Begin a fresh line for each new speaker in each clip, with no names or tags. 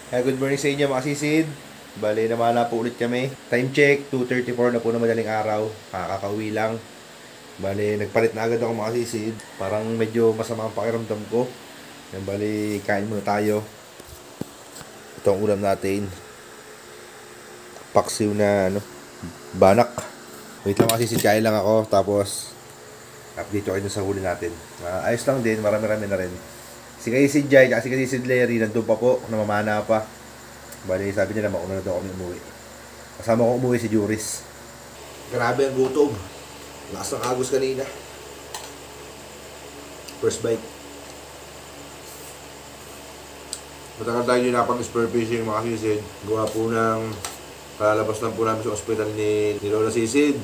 Good morning sa inyo mga sisid. Bale, namana po ulit kami. Time check, 2:34 na po na madaling araw. Kakakauwi lang. Bale, nagpalit na agad ako mga sisid. Parang medyo masama ang pakiramdam ko. Yan, bale, kain muna tayo. Ito ang ulam natin. Paksiw na banak. Wait lang mga sisid, kain lang ako. Tapos, update ko kayo sa huli natin. Ayos lang din, marami-rami na rin. Si Kaisid Jai at si Kaisid Larry nandun pa po, namamana pa. Bali, sabi niya na mauna na daw kami umuwi. Kasama ko umuwi si Juris. Grabe ang gutom. Lakas ng agos kanina. First bite. Matagal tayo din napag-spur fishing mga sisid. Gawa po ng kalalabas lang po namin sa ospital ni Lola Sisid.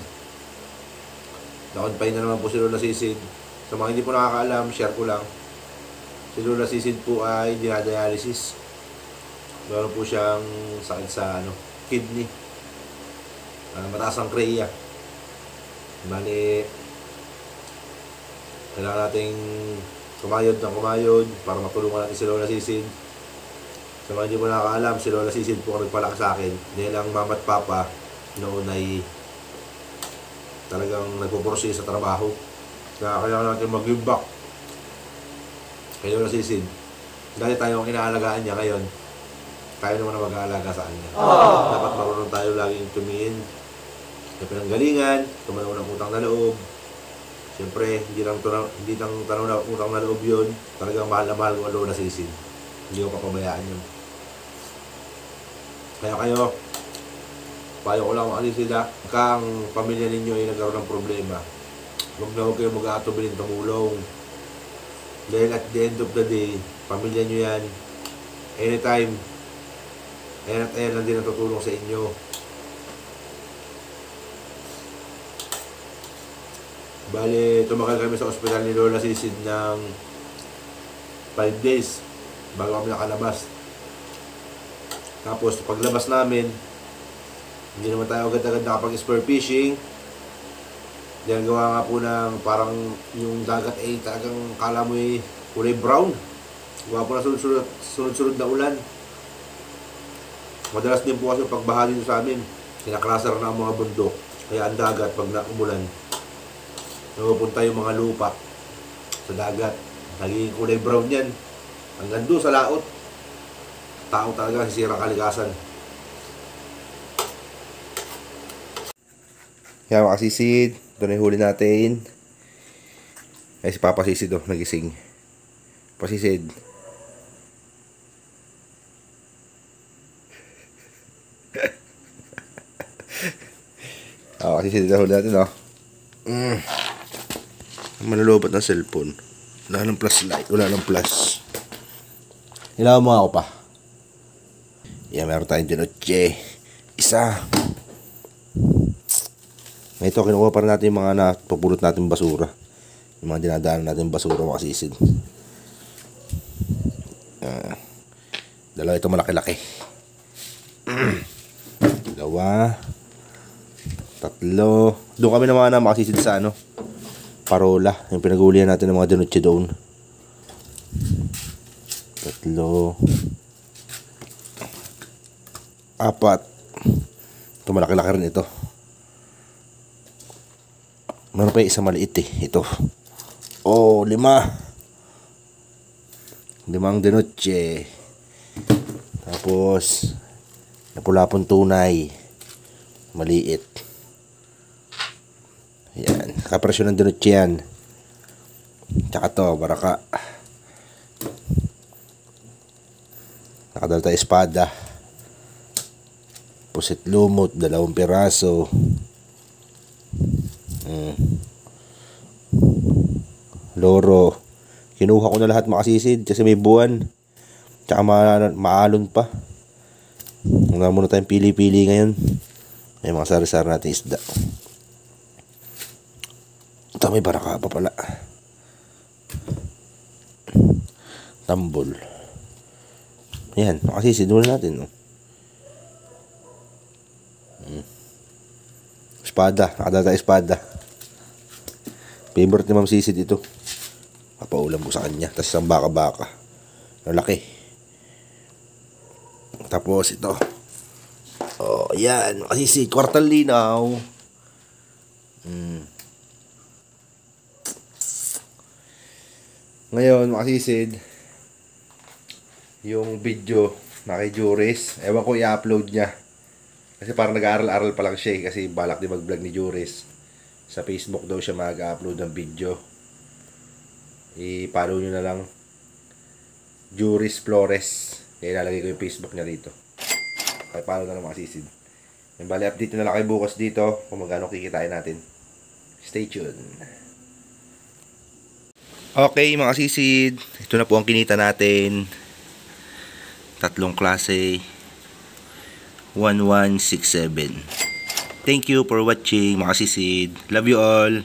Nakonpay na naman po si Lola Sisid. Sa mga hindi po nakakaalam, share ko lang. Si Lola Sisid po ay dinadialysis. Meron po siyang sakit sa kidney. Mataas ang kreya. Bali, kailangan nating kumayod ng kumayod para matulungan natin si Lola Sisid. Sa mga hindi po nakakaalam, si Lola Sisid po ang nagpalaki sa akin. Dahil ang mama at papa noon ay talagang nagpupursige sa trabaho. Kaya kailangan natin mag-give back kay Lola Sisid. Dahil tayo ang inaalagaan niya ngayon, tayo naman ang mag-aalaga sa kanya. Dapat marunong tayo laging tumingin sa pinanggalingan, tumanaw ng utang na loob. Siyempre, hindi lang tanaw na utang na loob yun. Talagang mahal na mahal ko ang Lola Sisid. Hindi ko papabayaan yun. Kaya kayo, payo ko lang mga Sisid ha, kang pamilya ninyo ay nagkaroon ng problema, huwag na huwag kayo mag-aatubilin tumulong. Dahil at the end of the day, pamilya nyo yan. Anytime, ayan at ayan lang din ang tutulong sa inyo. Bale, tumakal kami sa ospital ni Lola Sisid ng 5 days bago kami nakalabas. Tapos, paglabas namin, hindi naman tayo agad-agad nakapag-spur fishing. Dahil gawa nga po ng parang yung dagat ay talagang kala mo ay kulay brown. Gawa po na sunod-sunod na ulan. Madalas din po kasi pagbaha dito sa amin, kinaklaser na ang mga bundok. Kaya ang dagat pag naumulan, napupunta yung mga lupa sa dagat. Nagiging kulay brown yan. Hanggang doon sa laot. Tao talaga sisirang kalikasan. Kaya mga sisid, ito na yung huli natin. Ay, si Papa Sisid nagising. Pasisid. Kasi sisid na huli natin, Manulobot ng cellphone. Wala ng plus light. Wala ng plus. Ilaw mo ako pa. Yan, meron tayong dinoche. Isa. Ito, kinuha pa rin natin yung mga napapulot natin basura. Yung mga dinadaanan natin basura mga sisid. Dalawa ito malaki-laki. Dalawa. Tatlo. Doon kami naman na makasisid sa Parola. Yung pinag-uulihan natin ng mga dinoche doon. Tatlo. Apat. Ito malaki-laki rin ito. Meron pa yung isa maliit ito. 5. 5 dinoche. Tapos napulapon tunay. Maliit. Yan. Kapresyon ng dinoche yan. Tsaka to, baraka. Nakadala tayo espada. Pusit lumot, 2 piraso. Loro. Kinuha ko na lahat makasisid kasi may buwan. Tsaka maalon pa. Wala muna tayong pili-pili ngayon. May mga sari-sari natin isda. Ito may baraka pa pala. Tambol. Yan, makasisid muna natin. Espada, nakadala tayo espada. Favorite ni Ma'am Sisid ito. Papaulam ko sa kanya. Tapos isang baka-baka. Lalaki. Tapos ito. Oh, yan. Kasi si kwartal linaw. Ngayon, makasisid, yung video na kay Juris, ewan ko i-upload niya. Kasi parang nag-aaral-aral pa lang siya eh, kasi balak din mag-vlog ni Juris. Sa Facebook daw siya mag-upload ng video. I-follow nyo na lang. Juris Flores. Kaya ilalagay ko yung Facebook niya rito. Kaya follow na lang makasisid. Yung bali, update na lang kayo bukas dito kung magkano kikitain natin. Stay tuned. Okay mga sisid, ito na po ang kinita natin. 3 klase, 1167. Thank you for watching mga sisid. Love you all.